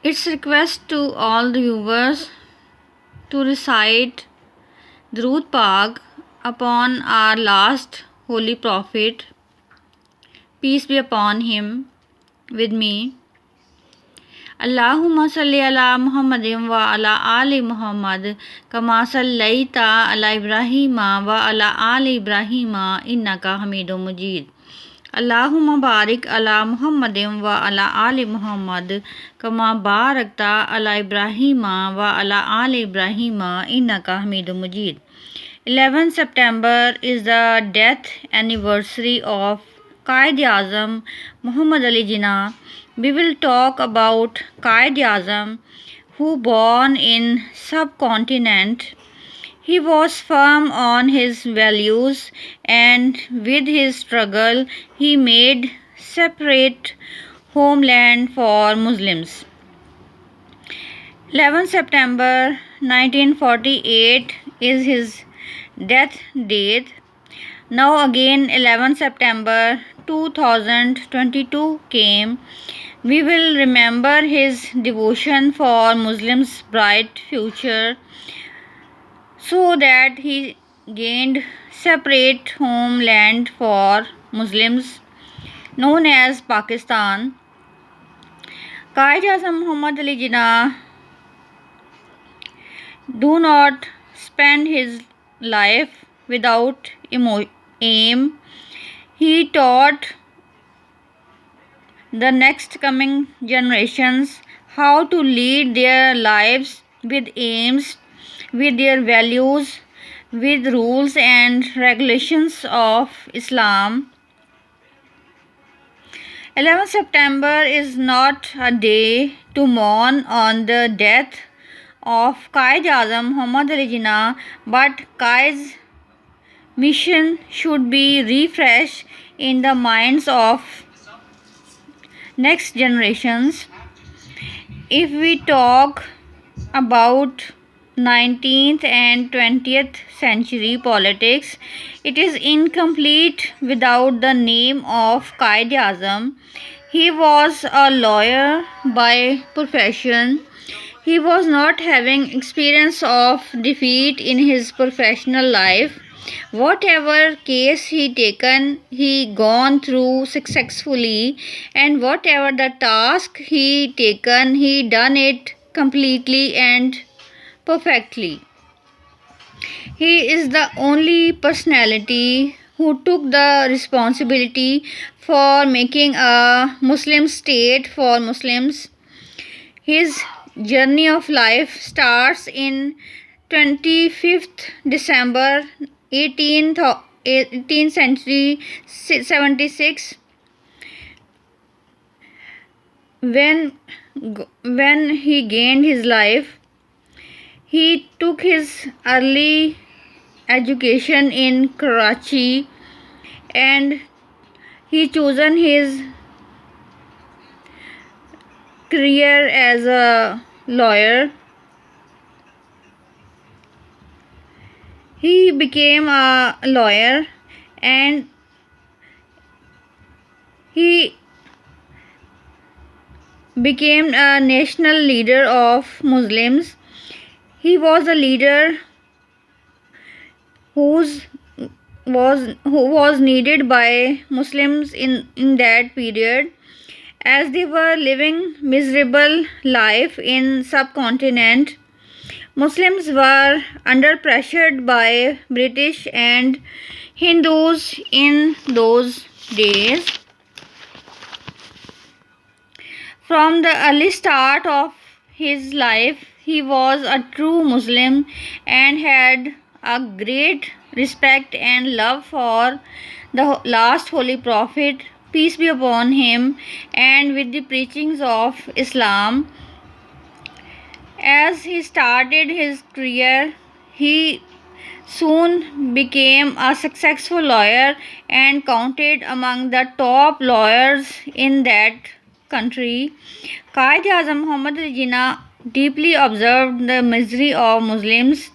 Its request to all the viewers to recite Durud Pak upon our last holy prophet, peace be upon him, with me. Allahumma salli ala Muhammadin wa ala ali Muhammad kama sallaita ala Ibrahima wa ala ali Ibrahima innaka Hamidum Majid. Allahumma barik ala Muhammadin wa ala ali Muhammad kama barakta ala Ibrahima wa ala ali Ibrahima innaka Hamidum Majid. 11 September is the death anniversary of Quaid Azam Muhammad Ali Jinnah. We will talk about Quaid Azam, who born in subcontinent. He was firm on his values, and with his struggle he made separate homeland for Muslims. 11 September 1948 is his death date. Now again 11 September 2022 came. We will remember his devotion for Muslims' bright future, so that he gained separate homeland for Muslims known as Pakistan. Quaid Azam Muhammad Ali Jinnah do not spend his life without aim. He taught the next coming generations how to lead their lives with aims, with their values, with rules and regulations of Islam. 11 September is not a day to mourn on the death of Quaid Azam Muhammad Ali Jinnah, but Quaid's mission should be refreshed in the minds of next generations. If we talk about 19th and 20th century politics, it is incomplete without the name of Quaid Azam. He was a lawyer by profession. He was not having experience of defeat in his professional life. Whatever case he taken, he gone through successfully, and whatever the task he taken, he done it completely and perfectly. He is the only personality who took the responsibility for making a Muslim state for Muslims. His journey of life starts in 25th December 18th century 76, when he gained his life. He took his early education in Karachi, and he chosen his career as a lawyer. He became a lawyer, and he became a national leader of Muslims. He was a leader who was needed by Muslims in that period, as they were living miserable life in subcontinent. Muslims were under pressured by British and Hindus in those days. From the early start of his life, he was a true Muslim and had a great respect and love for the last holy prophet, peace be upon him, and with the preachings of Islam. As he started his career, he soon became a successful lawyer and counted among the top lawyers in that country. Quaid Azam Muhammad Ali Jinnah deeply observed the misery of Muslims.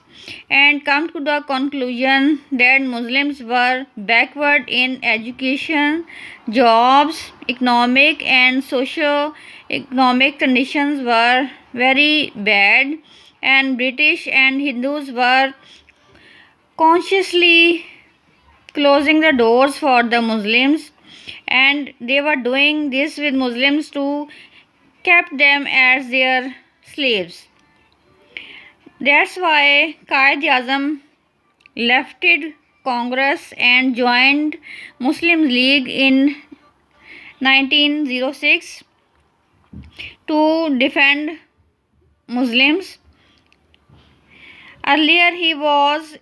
and come to the conclusion that Muslims were backward in education, jobs, economic and socio-economic conditions were very bad, and British and Hindus were consciously closing the doors for the Muslims, and they were doing this with Muslims to kept them as their slaves. That's why Quaid Azam lefted Congress and joined Muslim League in 1906 to defend Muslims. Earlier he was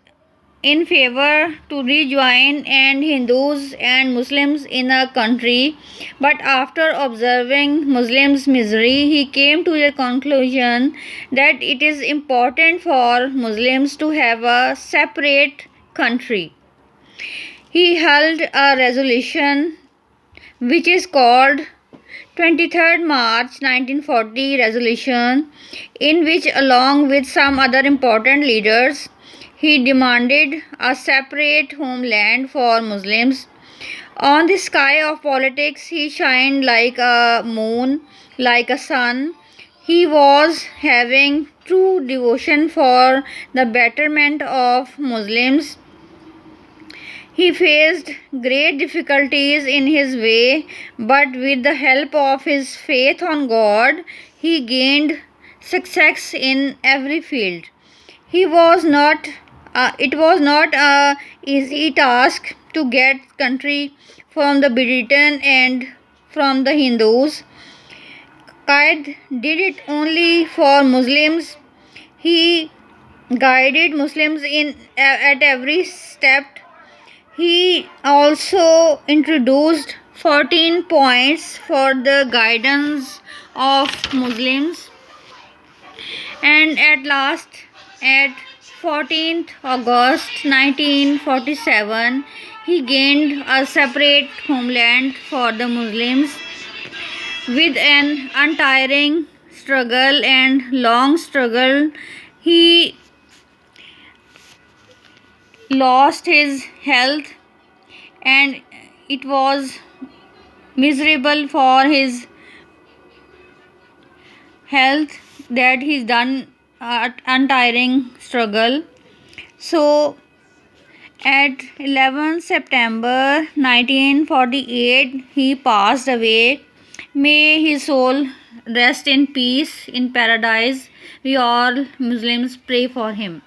in favor to rejoin and Hindus and Muslims in a country, but after observing Muslims' misery, he came to the conclusion that it is important for Muslims to have a separate country. He held a resolution which is called 23rd March 1940 resolution, in which along with some other important leaders he demanded a separate homeland for Muslims. On the sky of politics he shined like a moon, like a sun. He was having true devotion for the betterment of Muslims. He faced great difficulties in his way, but with the help of his faith on God, he gained success in every field. He was not. It was not a easy task to get country from the Britain and from the Hindus. Qaid did it only for Muslims. He guided Muslims in at every step. He also introduced 14 points for the guidance of Muslims, and at last, at 14th August 1947, he gained a separate homeland for the Muslims. With an untiring struggle and long struggle, he lost his health, and it was miserable for his health that he's done untiring struggle. So at 11th September 1948 he passed away. May his soul rest in peace in paradise. We all Muslims pray for him.